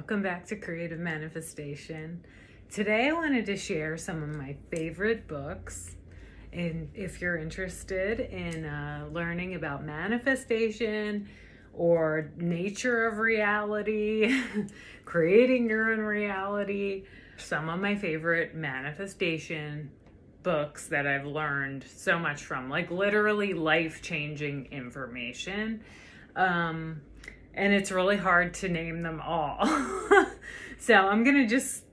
Welcome back to Creative Manifestation. Today I wanted to share some of my favorite books, and if you're interested in learning about manifestation or nature of reality, creating your own reality, some of my favorite manifestation books that I've learned so much from, like literally life-changing information. And it's really hard to name them all. So I'm going to just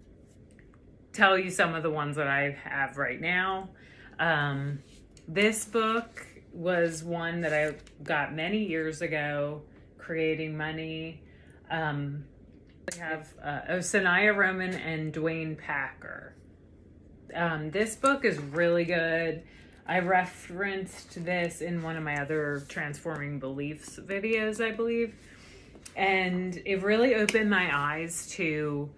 tell you some of the ones that I have right now. This book was one that I got many years ago, Creating Money. We have Sanaya Roman and Dwayne Packer. This book is really good. I referenced this in one of my other Transforming Beliefs videos, I believe. And it really opened my eyes to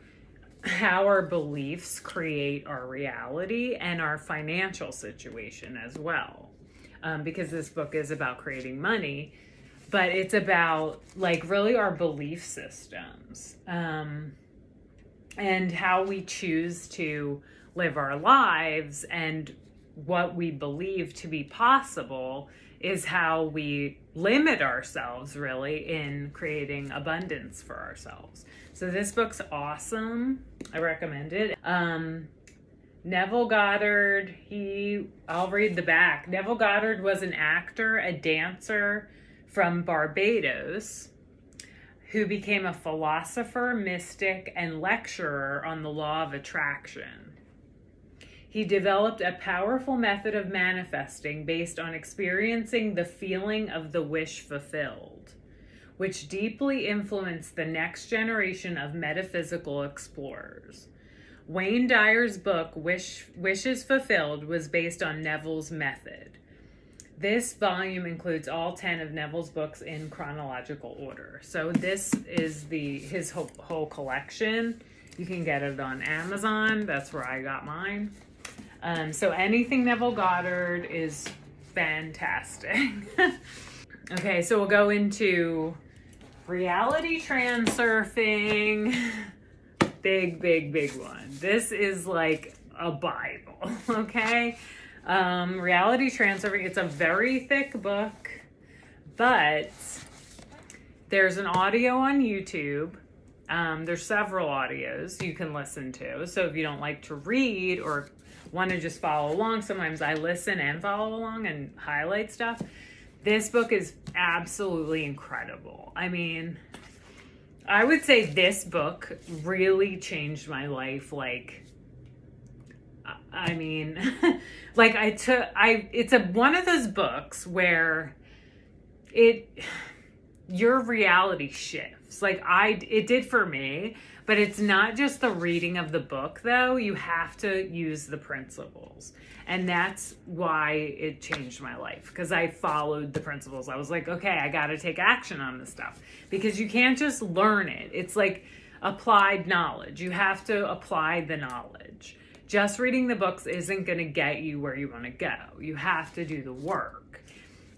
how our beliefs create our reality and our financial situation as well. Because this book is about creating money, but it's about like really our belief systems, and how we choose to live our lives, and what we believe to be possible is how we limit ourselves really in creating abundance for ourselves. So this book's awesome. I recommend it. Neville Goddard, I'll read the back. Neville Goddard was an actor, a dancer from Barbados who became a philosopher, mystic, and lecturer on the law of attraction. He developed a powerful method of manifesting based on experiencing the feeling of the wish fulfilled, which deeply influenced the next generation of metaphysical explorers. Wayne Dyer's book, Wishes Fulfilled, was based on Neville's method. This volume includes all 10 of Neville's books in chronological order. So this is his whole collection. You can get it on Amazon. That's where I got mine. So anything Neville Goddard is fantastic. Okay, so we'll go into reality transurfing. Big one. This is like a Bible, okay? Reality transurfing, it's a very thick book, but there's an audio on YouTube. There's several audios you can listen to. So if you don't like to read or want to just follow along, sometimes I listen and follow along and highlight stuff. This book is absolutely incredible. I mean, I would say this book really changed my life. Like, I mean, like it's one of those books where your reality shifts. Like it did for me, but it's not just the reading of the book though. You have to use the principles. And that's why it changed my life, because I followed the principles. I was like, okay, I got to take action on this stuff, because you can't just learn it. It's like applied knowledge. You have to apply the knowledge. Just reading the books isn't going to get you where you want to go. You have to do the work.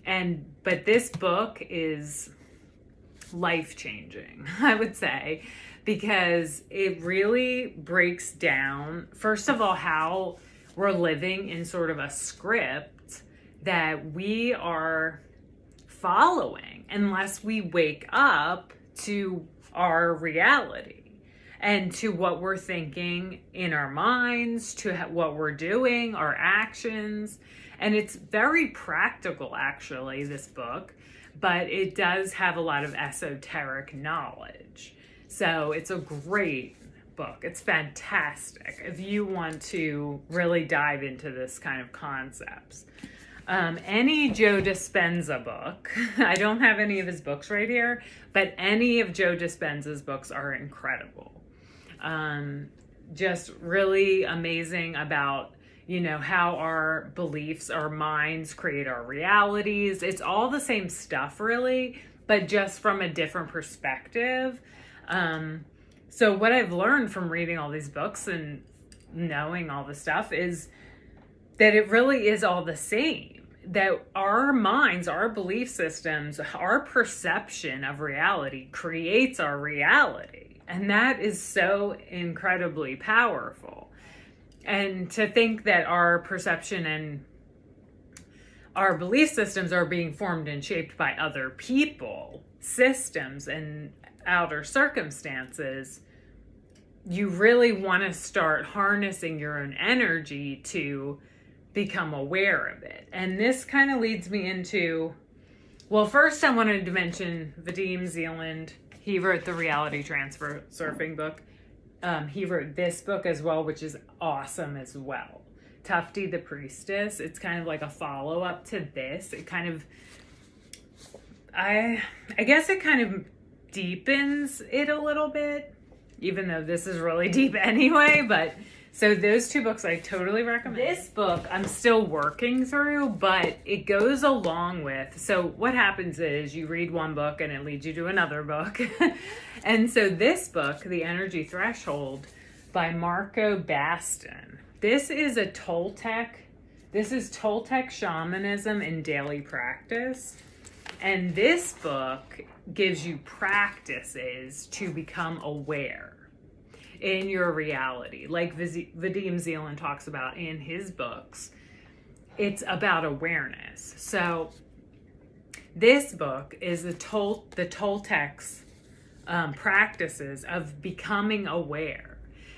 But this book is life-changing, I would say, because it really breaks down, first of all, how we're living in sort of a script that we are following unless we wake up to our reality and to what we're thinking in our minds, to what we're doing, our actions. And it's very practical, actually, this book, but it does have a lot of esoteric knowledge. So it's a great book. It's fantastic if you want to really dive into this kind of concepts. Any Joe Dispenza book, I don't have any of his books right here, but any of Joe Dispenza's books are incredible. Just really amazing about, how our beliefs, our minds create our realities. It's all the same stuff really, but just from a different perspective. So what I've learned from reading all these books and knowing all this stuff is that it really is all the same. That our minds, our belief systems, our perception of reality creates our reality. And that is so incredibly powerful. And to think that our perception and our belief systems are being formed and shaped by other people, systems, and outer circumstances, you really want to start harnessing your own energy to become aware of it. And this kind of leads me into, well, first I wanted to mention Vadim Zeland. He wrote the reality transfer surfing book. He wrote this book as well, which is awesome as well. Tufti the Priestess. It's kind of like a follow-up to this. It kind of, I guess it kind of deepens it a little bit, even though this is really deep anyway. But so those two books I totally recommend. This book I'm still working through, but it goes along with, so what happens is you read one book and it leads you to another book. And so this book, The Energy Threshold by Marco Baston, this is Toltec shamanism in daily practice. And this book gives you practices to become aware in your reality. Like Vadim Zeland talks about in his books, it's about awareness. So this book is the Toltec's practices of becoming aware.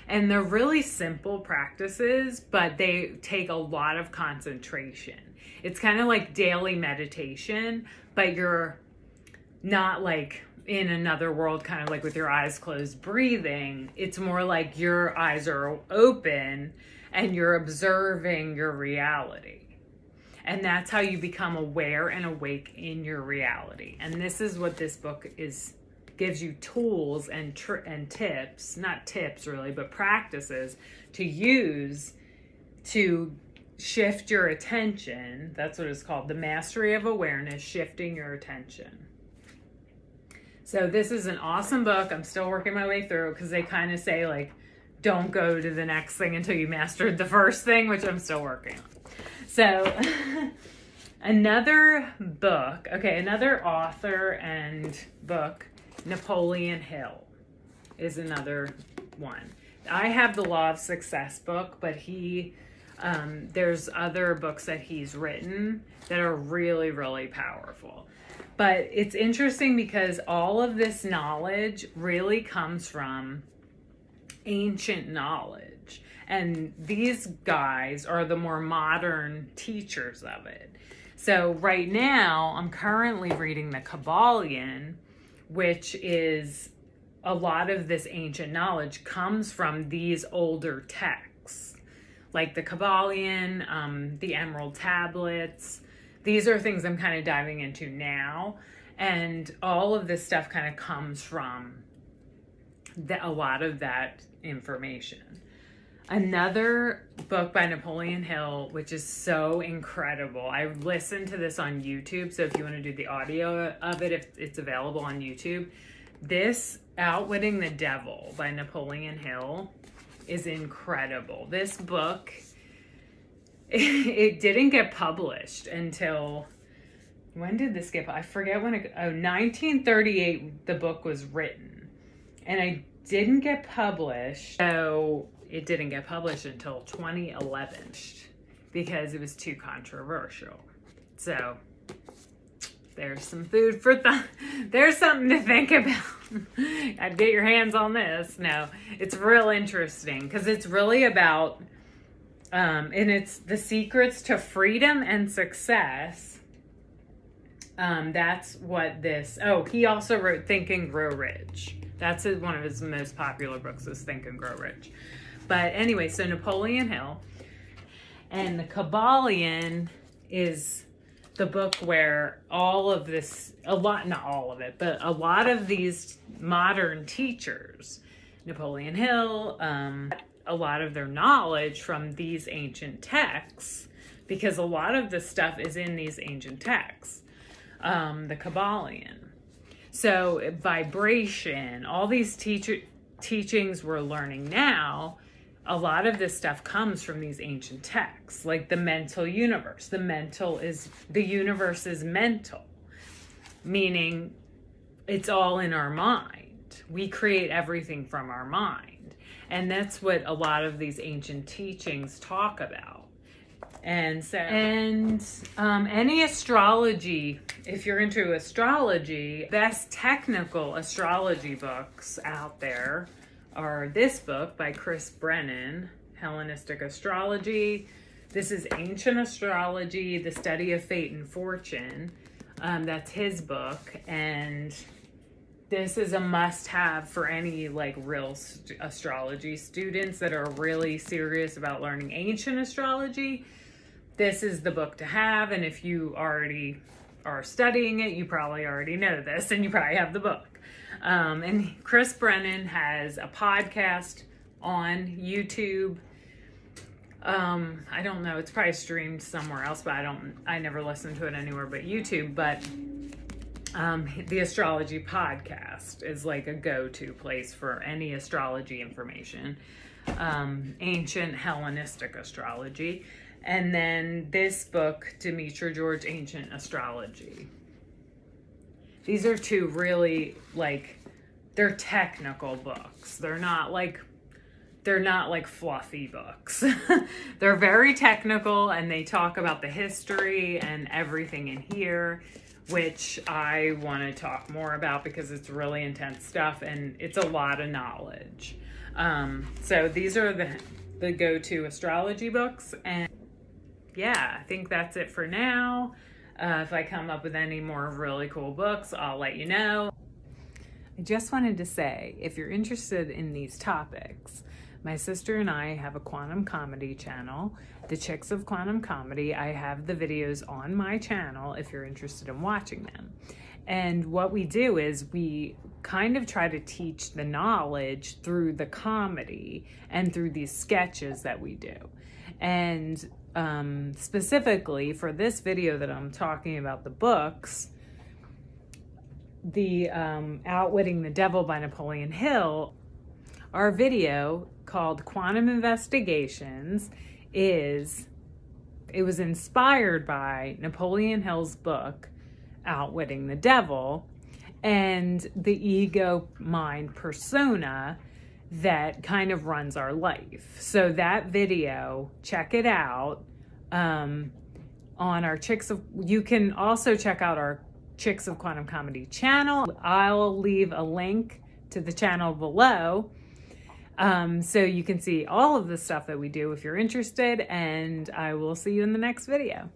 And they're really simple practices, but they take a lot of concentration. It's kind of like daily meditation, but you're not like in another world, kind of like with your eyes closed breathing. It's more like your eyes are open and you're observing your reality. And that's how you become aware and awake in your reality. And this is what this book is, gives you tools and tips, not tips really, but practices to use to shift your attention. That's what it's called, the mastery of awareness, shifting your attention. So this is an awesome book. I'm still working my way through because they kind of say like, don't go to the next thing until you mastered the first thing, which I'm still working on. So another book, another author and book, Napoleon Hill is another one. I have the Law of Success book, but there's other books that he's written that are really, really powerful. But it's interesting because all of this knowledge really comes from ancient knowledge. And these guys are the more modern teachers of it. So right now, I'm currently reading the Kybalion, which is a lot of this ancient knowledge comes from these older texts. Like the Kybalion, the Emerald Tablets. These are things I'm kind of diving into now. And all of this stuff kind of comes from a lot of that information. Another book by Napoleon Hill, which is so incredible. I listened to this on YouTube. So if you want to do the audio of it, if it's available on YouTube, this Outwitting the Devil by Napoleon Hill is incredible. This book, it didn't get published until, when did this get, I forget when 1938 the book was written. And it didn't get published, so it didn't get published until 2011 because it was too controversial. So there's some food for thought. There's something to think about. I'd get your hands on this. No, it's real interesting because it's really about, and it's the secrets to freedom and success. That's what this, he also wrote Think and Grow Rich. That's one of his most popular books is Think and Grow Rich. But anyway, so Napoleon Hill. And the Kybalion is the book where all of this, not all of it, but a lot of these modern teachers, Napoleon Hill, a lot of their knowledge from these ancient texts, because a lot of the stuff is in these ancient texts, the Kybalion. So vibration, all these teachings we're learning now, a lot of this stuff comes from these ancient texts, like the mental universe. The universe is mental, meaning it's all in our mind. We create everything from our mind. And that's what a lot of these ancient teachings talk about. And so, any astrology, if you're into astrology, best technical astrology books out there are this book by Chris Brennan, Hellenistic Astrology. This is Ancient Astrology, The Study of Fate and Fortune. That's his book, and this is a must-have for any like real astrology students that are really serious about learning ancient astrology. This is the book to have, and if you already are studying it, you probably already know this, and you probably have the book. And Chris Brennan has a podcast on YouTube. I don't know, it's probably streamed somewhere else, but I never listen to it anywhere but YouTube. But the Astrology podcast is like a go-to place for any astrology information. Ancient Hellenistic Astrology. And then this book, Demetra George, Ancient Astrology. These are two really, like, they're technical books. They're not like fluffy books. They're very technical, and they talk about the history and everything in here, which I want to talk more about because it's really intense stuff and it's a lot of knowledge. So these are the go-to astrology books, and yeah, I think that's it for now. If I come up with any more really cool books, I'll let you know. I just wanted to say, if you're interested in these topics, my sister and I have a quantum comedy channel, The Chicks of Quantum Comedy. I have the videos on my channel if you're interested in watching them. And what we do is we kind of try to teach the knowledge through the comedy and through these sketches that we do. And specifically for this video that I'm talking about the books, the Outwitting the Devil by Napoleon Hill, our video called Quantum Investigations it was inspired by Napoleon Hill's book, Outwitting the Devil, and the ego mind persona that kind of runs our life. So that video, check it out on our you can also check out our Chicks of Quantum Comedy channel. I'll leave a link to the channel below. So you can see all of the stuff that we do if you're interested, and I will see you in the next video.